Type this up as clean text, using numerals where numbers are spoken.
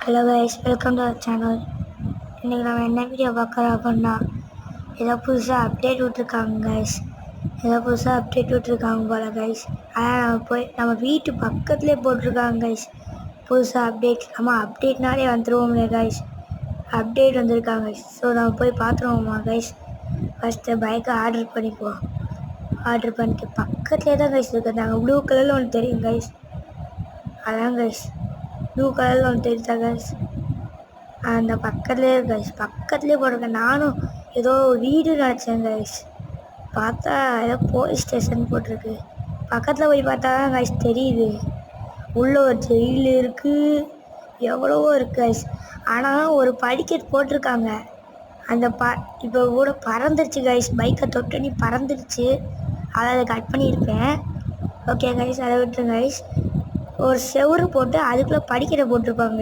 Hello guys, welcome to our channel. இன்றைக்கி நம்ம என்ன வீடியோ பார்க்குறோம் அப்படின்னா, ஏதோ புதுசாக அப்டேட் விட்ருக்காங்க கைஸ். போல் கைஸ். ஆனால் நம்ம வீட்டு பக்கத்துலேயே போட்டிருக்காங்க கைஸ் புதுசாக அப்டேட். நம்ம அப்டேட்னாலே வந்துடுவோம்ல கைஸ். அப்டேட் வந்திருக்காங்க கைஸ். ஸோ நம்ம போய் பார்த்துருவோமா கைஸ். ஃபஸ்ட்டு பைக்கை ஆர்டர் பண்ணிக்குவோம். ஆர்டர் பண்ணிட்டு பக்கத்துலேயே தான் கைஸ் இருக்குது. நாங்கள் ப்ளூ கலரில் ஒன்று தெரியும் கைஸ். அதான் கைஸ், ப்ளூ கலரில் ஒன்று தெரியுதா கைஸ். அந்த பக்கத்துலேயே கைஸ், பக்கத்துலேயே போட்டிருக்கேன். நானும் ஏதோ வீடு நினச்சேன் கைஸ். பார்த்தா ஏதோ போலீஸ் ஸ்டேஷன் போட்டிருக்கு. பக்கத்தில் போய் பார்த்தா தான் கைஸ் தெரியுது உள்ளே ஒரு ஜெயில் இருக்குது, எவ்வளவோ இருக்குது கைஸ். ஆனால் ஒரு படிக்கட் போட்டிருக்காங்க. அந்த இப்போ கூட பறந்துருச்சு கைஸ். பைக்கை தொட்டனி பறந்துருச்சு. அதை கட் பண்ணியிருப்பேன். ஓகே கைஸ், அதை விட்டுருங்க கைஸ். ஒரு செவுறு போட்டு அதுக்குள்ளே படிக்கட்டை போட்டிருப்பாங்க.